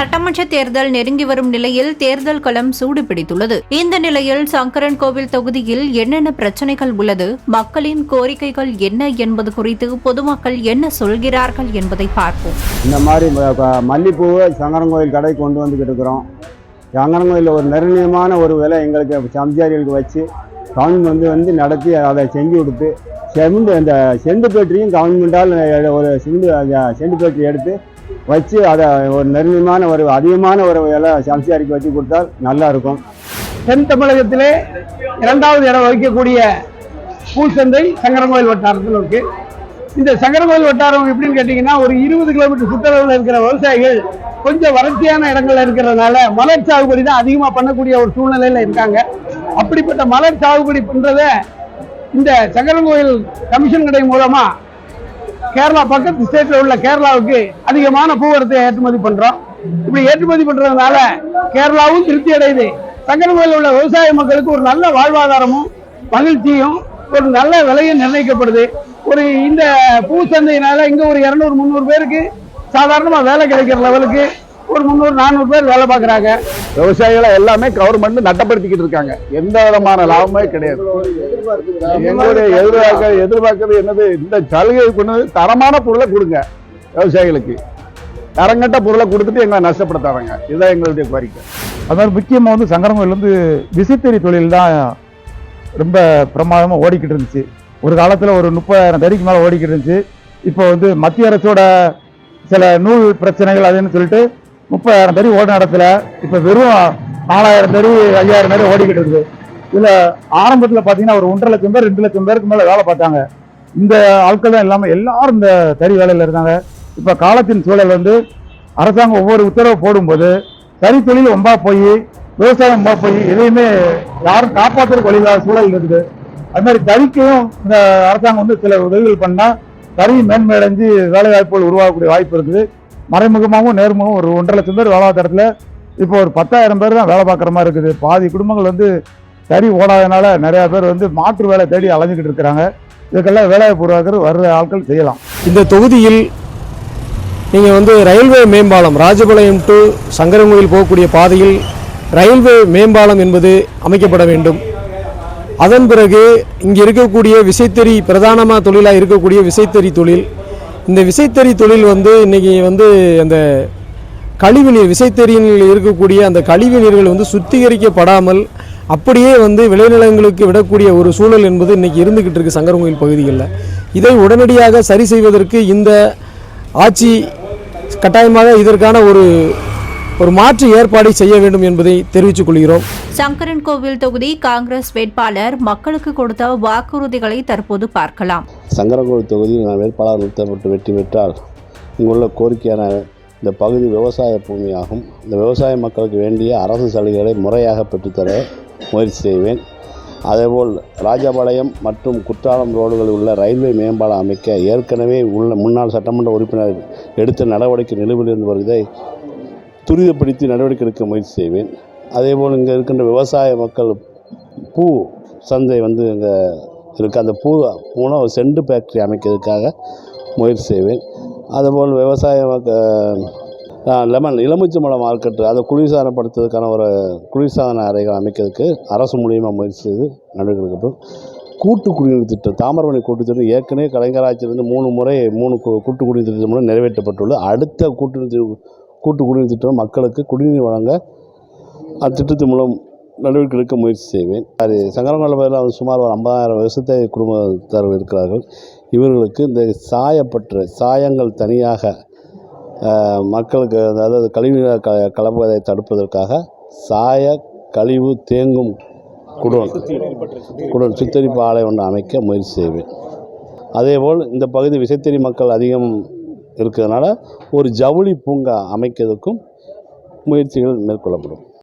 சட்டமன்ற தேர்தல் நெருங்கி வரும் நிலையில் தேர்தல் களம் சூடு பிடித்துள்ளது. இந்த நிலையில் சங்கரன்கோவில் தொகுதியில் என்னென்ன பிரச்சனைகள் உள்ளது, மக்களின் கோரிக்கைகள் என்ன என்பது குறித்து பொதுமக்கள் என்ன சொல்கிறார்கள் என்பதை பார்ப்போம். இந்த மாதிரி மல்லிப்பூவை சங்கரன்கோவில் கடை கொண்டு வந்துக்கிட்டு இருக்கிறோம். சங்கரன்கோவிலில் ஒரு நிர்ணயமான ஒரு விலை எங்களுக்கு சம்சாரிகளுக்கு வச்சு கவர்மெண்ட் வந்து நடத்தி அதை செஞ்சு கொடுத்து இந்த செண்டு பேட்டரியும் கவர்மெண்டால் ஒரு செண்டு பேட்டரி எடுத்து வச்சு அதை ஒரு நிர்ணயமான ஒரு அதிகமான ஒரு விலை சம்சாரிக்கு வச்சு கொடுத்தால் நல்லா இருக்கும். தென் தமிழகத்திலே 2வது இடம் வகிக்கக்கூடிய பூசந்தை சங்கரன்கோவில் வட்டாரத்தில் இருக்கு. இந்த சங்கரன்கோவில் வட்டாரம் எப்படின்னு கேட்டீங்கன்னா, ஒரு 20 கிலோமீட்டர் சுற்றளவில் இருக்கிற விவசாயிகள் கொஞ்சம் வறட்சியான இடங்கள்ல இருக்கிறதுனால மலர் சாகுபடி தான் அதிகமாக பண்ணக்கூடிய ஒரு சூழ்நிலையில இருக்காங்க. அப்படிப்பட்ட மலர் சாகுபடி பண்றத இந்த சங்கரன்கோவில் கமிஷன் கடை மூலமா கேரளா பக்கத்து ஸ்டேட்ல உள்ள கேரளாவுக்கு அதிகமான பூவரத்தை ஏற்றுமதி பண்றோம். இப்படி ஏற்றுமதி பண்றதுனால கேரளாவும் திருப்தி அடையுது. சங்கரன்கோவில் உள்ள விவசாய மக்களுக்கு ஒரு நல்ல வாழ்வாதாரமும் மகிழ்ச்சியும் ஒரு நல்ல விலையும் நிர்ணயிக்கப்படுது. இந்த பூ சந்தையினால இங்க ஒரு 200-300 பேருக்கு சாதாரணமா வேலை கிடைக்கிற லெவலுக்கு ஒரு 300-400 பேர் வேலை பார்க்குறாங்க. விவசாயிகளை எல்லாமே கவர்மெண்ட் நட்டப்படுத்திக்கிட்டு இருக்காங்க. எந்த விதமான லாபமே கிடையாது. எங்களுடைய எதிர்பார்க்கறது என்னது, இந்த சலுகை கொண்டு தரமான பொருளை கொடுங்க விவசாயிகளுக்கு. தரங்கட்ட பொருளை கொடுத்துட்டு எங்களை நஷ்டப்படுத்தாங்க. இதுதான் எங்களுடைய கோரிக்கை. அதாவது முக்கியமாக வந்து சங்கரன்கோவில் விசைத்தறி தொழில் தான் ரொம்ப பிரமாதமாக ஓடிக்கிட்டு இருந்துச்சு. ஒரு காலத்தில் ஒரு 30,000 தறிக்கு மேலே ஓடிக்கிட்டு இருந்துச்சு. இப்போ வந்து மத்திய அரசோட சில நூல் பிரச்சனைகள் அதுன்னு சொல்லிட்டு 30,000 தறி ஓடின இடத்துல இப்போ வெறும் 4,000 தறி 5,000 தறி ஓடிக்கிட்டு இருக்குது. இதில் ஆரம்பத்தில் பார்த்தீங்கன்னா ஒரு 1.5 லட்சம் பேர் 2 லட்சம் பேருக்கு மேலே வேலை பார்த்தாங்க. இந்த ஆட்கள் தான் இல்லாமல் எல்லாரும் இந்த தறி வேலையில் இருந்தாங்க. இப்போ காலத்தின் சூழல் வந்து அரசாங்கம் ஒவ்வொரு உத்தரவு போடும்போது தறி தொழில் ரொம்ப போய் விவசாயம் ரொம்ப போய் எதையுமே யாரும் காப்பாற்றுறதுக்கு வழி இல்லாத சூழல் இருக்குது. அது மாதிரி தறிக்கையும் இந்த அரசாங்கம் வந்து சில உதவிகள் பண்ணால் தறி மேன்மையடைஞ்சு வேலை வாய்ப்புகள் உருவாகக்கூடிய வாய்ப்பு இருக்குது. மறைமுகமாகவும் நேர்முகம் ஒரு 1.5 லட்சம் பேர் வேலை பார்த்த இடத்துல இப்போ ஒரு 10,000 பேர் தான் வேலை பார்க்குற மாதிரி இருக்குது. பாதி குடும்பங்கள் வந்து தறி ஓடாதனால நிறையா பேர் வந்து மாற்று வேலை தேடி அலைஞ்சிக்கிட்டு இருக்கிறாங்க. இதுக்கெல்லாம் வேலைவாய்ப்பு உருவாக்குறது வர்ற ஆட்கள் செய்யலாம். இந்த தொகுதியில் நீங்கள் வந்து ரயில்வே மேம்பாலம் ராஜபாளையம் டு சங்கரன்கோவில் போகக்கூடிய பாதையில் ரயில்வே மேம்பாலம் என்பது அமைக்கப்பட வேண்டும். அதன் பிறகு இங்கே இருக்கக்கூடிய விசைத்தறி பிரதானமாக தொழிலாக இருக்கக்கூடிய விசைத்தறி தொழில், இந்த விசைத்தறி தொழில் வந்து இன்றைக்கி வந்து அந்த கழிவுநீர் விசைத்தறியில் இருக்கக்கூடிய அந்த கழிவு நீர்கள் வந்து சுத்திகரிக்கப்படாமல் அப்படியே வந்து விளைநிலங்களுக்கு விடக்கூடிய ஒரு சூழல் என்பது இன்றைக்கி இருந்துக்கிட்டு இருக்குது சங்கரன்கோவில் பகுதிகளில். இதை உடனடியாக சரி செய்வதற்கு இந்த ஆட்சி கட்டாயமாக இதற்கான ஒரு மாற்று ஏற்பாடை செய்ய வேண்டும் என்பதை தெரிவித்துக் கொள்கிறோம். சங்கரன்கோவில் தொகுதி காங்கிரஸ் வேட்பாளர் மக்களுக்கு கொடுத்த வாக்குறுதிகளை தற்போது பார்க்கலாம். சங்கரன்கோவில் தொகுதியில் நான் வேட்பாளர் நிறுத்தப்பட்டு வெற்றி பெற்றால் இங்குள்ள கோரிக்கையான இந்த பகுதி விவசாய பூமியாகும். இந்த விவசாய மக்களுக்கு வேண்டிய அரசு சலுகைகளை முறையாக பெற்றுத்தர முயற்சி செய்வேன். அதேபோல் ராஜபாளையம் மற்றும் குற்றாலம் ரோடுகளில் உள்ள ரயில்வே மேம்பாலம் அமைக்க ஏற்கனவே உள்ள முன்னாள் சட்டமன்ற உறுப்பினர் எடுத்த நடவடிக்கை நிலுவையில் இருந்து வருவதை துரிதப்படுத்தி நடவடிக்கை எடுக்க முயற்சி செய்வேன். அதேபோல் இங்கே இருக்கின்ற விவசாய மக்கள் பூ சந்தை வந்து இங்கே இருக்குது. அந்த பூ மூலம் ஒரு செண்டு ஃபேக்ட்ரி அமைக்கிறதுக்காக முயற்சி செய்வேன். அதுபோல் விவசாய எலுமிச்சம்பழம் மார்க்கெட்டு அதை குளிர்சாதனப்படுத்துறதுக்கான ஒரு குளிர்சாதன அறைகள் அமைக்கிறதுக்கு அரசு மூலியமாக முயற்சி செய்து நடவடிக்கை எடுக்கப்படும். கூட்டு குடிநீர் திட்டம் தாமிரபரணி கூட்டு திட்டம் ஏற்கனவே கலைஞர் ஆட்சியிலிருந்து 3 முறை கூட்டு குடிநீர் திட்டம் மூலம் நிறைவேற்றப்பட்டுள்ளது. அடுத்த கூட்டு குடிநீர் திட்டம் மக்களுக்கு குடிநீர் வழங்க அத்திட்டத்தின் மூலம் நடவடிக்கை எடுக்க முயற்சி செய்வேன். அது சங்கரன்கோவில் பகுதியில் சுமார் ஒரு 50,000 விவசாய குடும்பத்தார்கள் இருக்கிறார்கள். இவர்களுக்கு இந்த சாயங்கள் தனியாக மக்களுக்கு, அதாவது கழிவுநீர் கலப்பதை தடுப்பதற்காக சாய கழிவு தேங்கும் குடோன் சுத்திகரிப்பு ஆலை ஒன்று அமைக்க முயற்சி செய்வேன். அதேபோல் இந்த பகுதி விசைத்தறி மக்கள் அதிகம் இருக்கிறதுனால ஒரு ஜவுளி பூங்கா அமைக்கிறதுக்கும் முயற்சிகள் மேற்கொள்ளப்படும்.